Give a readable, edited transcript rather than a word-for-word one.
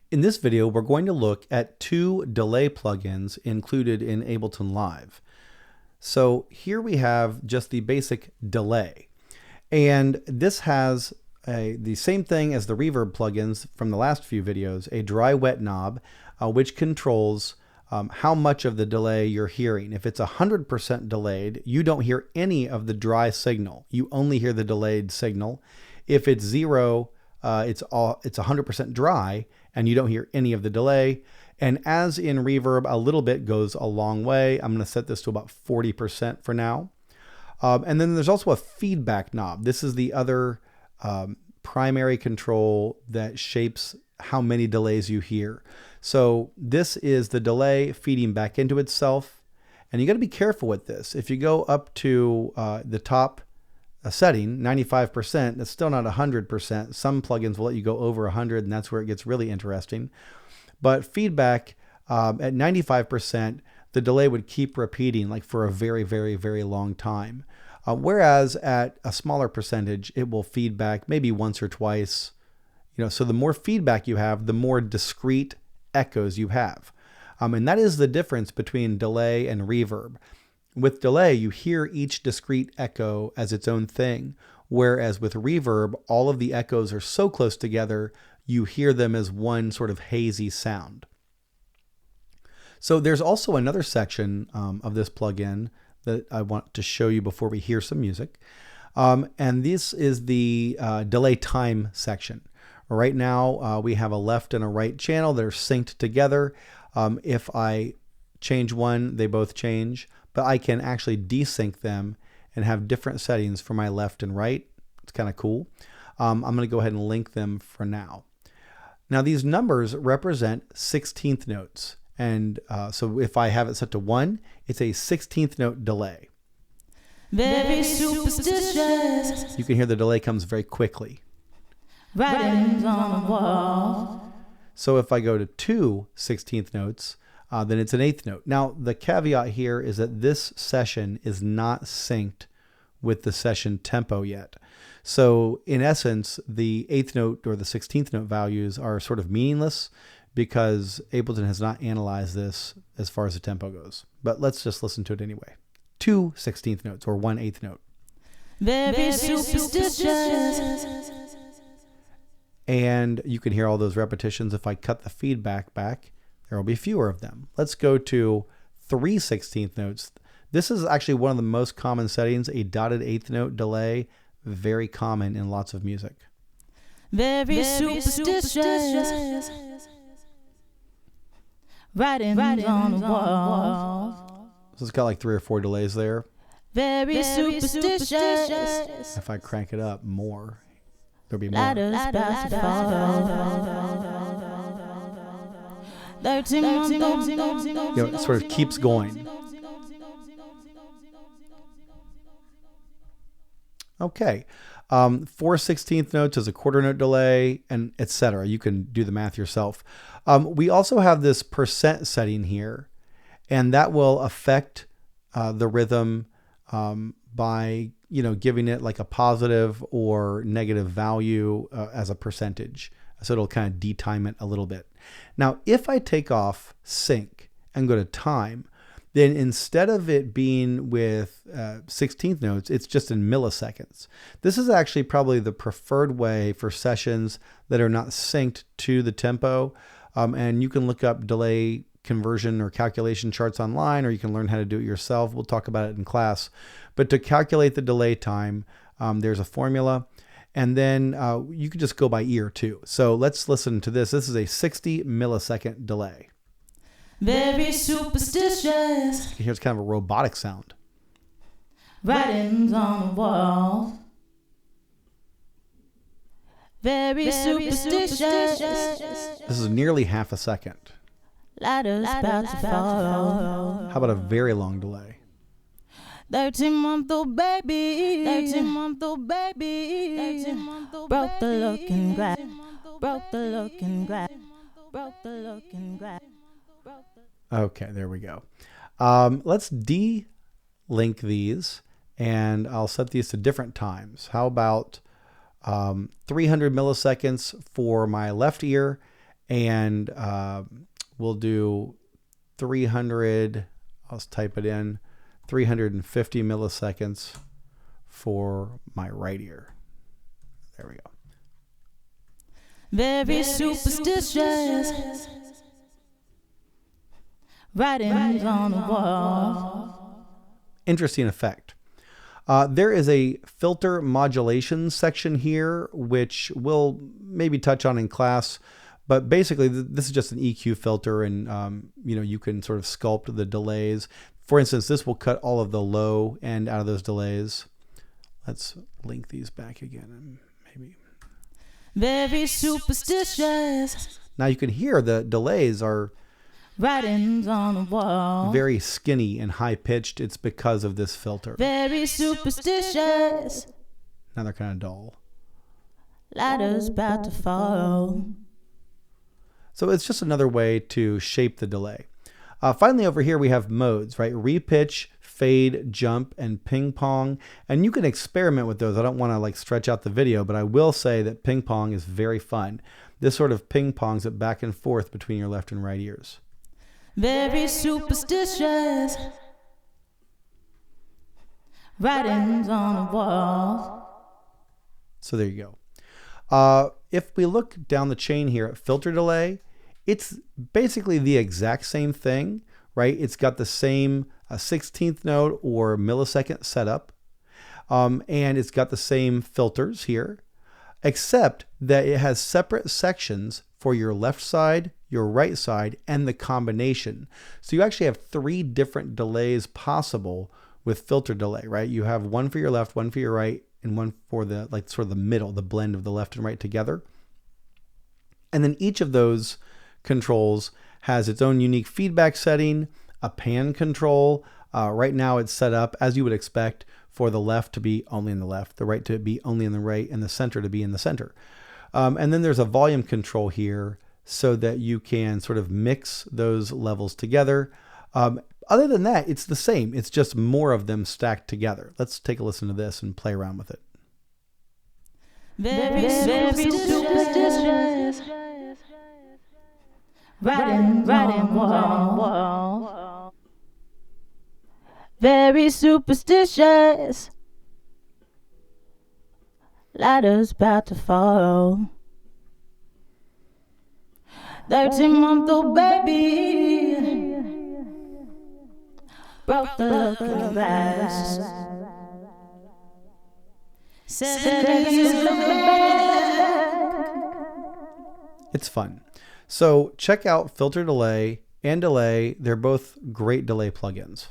In this video, we're going to look at two delay plugins included in Ableton Live. So here we have just the basic delay. And this has the same thing as the reverb plugins from the last few videos, a dry wet knob, which controls how much of the delay you're hearing. If it's 100% delayed, you don't hear any of the dry signal. You only hear the delayed signal. If it's zero, it's 100% dry and you don't hear any of the delay. And as in reverb, a little bit goes a long way. I'm going to set this to about 40% for now. And then there's also a feedback knob. This is the other primary control that shapes how many delays you hear. So this is the delay feeding back into itself. And you got to be careful with this. If you go up to the top setting, 95%, that's still not 100%. Some plugins will let you go over 100, and that's where it gets really interesting. But feedback at 95%, the delay would keep repeating like for a very, very, very long time. Whereas at a smaller percentage, it will feedback maybe once or twice. So the more feedback you have, the more discrete echoes you have. And that is the difference between delay and reverb. With delay, you hear each discrete echo as its own thing, whereas with reverb, all of the echoes are so close together, you hear them as one sort of hazy sound. So there's also another section of this plugin that I want to show you before we hear some music. And this is the delay time section. Right now, we have a left and a right channel that are synced together. If I change one, they both change, but I can actually desync them and have different settings for my left and right. It's kind of cool. I'm going to go ahead and link them for now. Now these numbers represent 16th notes. And so if I have it set to 1, it's a 16th note delay. Very superstitious. You can hear the delay comes very quickly. Writings on the wall. So if I go to 2 16th notes, then it's an 8th note. Now the caveat here is that this session is not synced with the session tempo yet. So in essence, the 8th note or the 16th note values are sort of meaningless because Ableton has not analyzed this as far as the tempo goes. But let's just listen to it anyway. 2 16th notes or 1 8th note. Very superstitious. And you can hear all those repetitions. If I cut the feedback back, there will be fewer of them. Let's go to 3 16th notes. This is actually one of the most common settings, a dotted 8th note delay, very common in lots of music. Very superstitious. Writings on the wall. So it's got like 3 or 4 delays there. Very superstitious. If I crank it up more, there'll be more. Ladders about to fall. It sort of keeps going. Okay. 4 16th notes is a quarter note delay, and etc. You can do the math yourself. We also have this percent setting here, and that will affect the rhythm by giving it like a positive or negative value as a percentage. So it'll kind of detime it a little bit. Now, if I take off sync and go to time, then instead of it being with 16th notes, it's just in milliseconds. This is actually probably the preferred way for sessions that are not synced to the tempo. And you can look up delay conversion or calculation charts online, or you can learn how to do it yourself. We'll talk about it in class. But to calculate the delay time, there's a formula. And then you can just go by ear too. So let's listen to this. This is a 60 millisecond delay. Very superstitious. Here's kind of a robotic sound. Writings on the wall. Very superstitious. This is nearly half a second. Ladders about to fall. How about a very long delay? 13-month-old baby. 13-month-old baby. 13-month-old broke the looking glass. Broke the looking glass. Broke the looking glass. Okay, there we go. Let's de-link these, and I'll set these to different times. How about 300 milliseconds for my left ear and we'll do 300. I'll just type it in, 350 milliseconds for my right ear. There we go. Very superstitious. Writings on the wall. Interesting effect. There is a filter modulation section here, which we'll maybe touch on in class. But basically, this is just an EQ filter, and you can sort of sculpt the delays. For instance, this will cut all of the low end out of those delays. Let's link these back again, and maybe. Very superstitious. Now you can hear the delays are Writings on the wall. very skinny and high pitched. It's because of this filter. Very superstitious. Now they're kind of dull. Ladder's about to fall. So it's just another way to shape the delay. Finally, over here we have modes, right? Repitch, fade, jump, and ping pong. And you can experiment with those. I don't want to like stretch out the video, but I will say that ping pong is very fun. This sort of ping pongs it back and forth between your left and right ears. Very superstitious. Writings on the wall. So there you go. If we look down the chain here at filter delay, it's basically the exact same thing, right? It's got the same 16th note or millisecond setup, and it's got the same filters here, except that it has separate sections for your left side, your right side, and the combination. So you actually have 3 different delays possible with filter delay, right? You have one for your left, one for your right, and one for the like sort of the middle, the blend of the left and right together. And then each of those controls has its own unique feedback setting, a pan control. Right now it's set up as you would expect for the left to be only in the left, the right to be only in the right, and the center to be in the center. And then there's a volume control here so that you can sort of mix those levels together. Other than that, it's the same. It's just more of them stacked together. Let's take a listen to this and play around with it. Very superstitious. Writing wall. Very superstitious. Ladder's about to fall. 13-month-old baby broke the looking glass. 7 years back. It's fun. So check out filter delay and delay. They're both great delay plugins.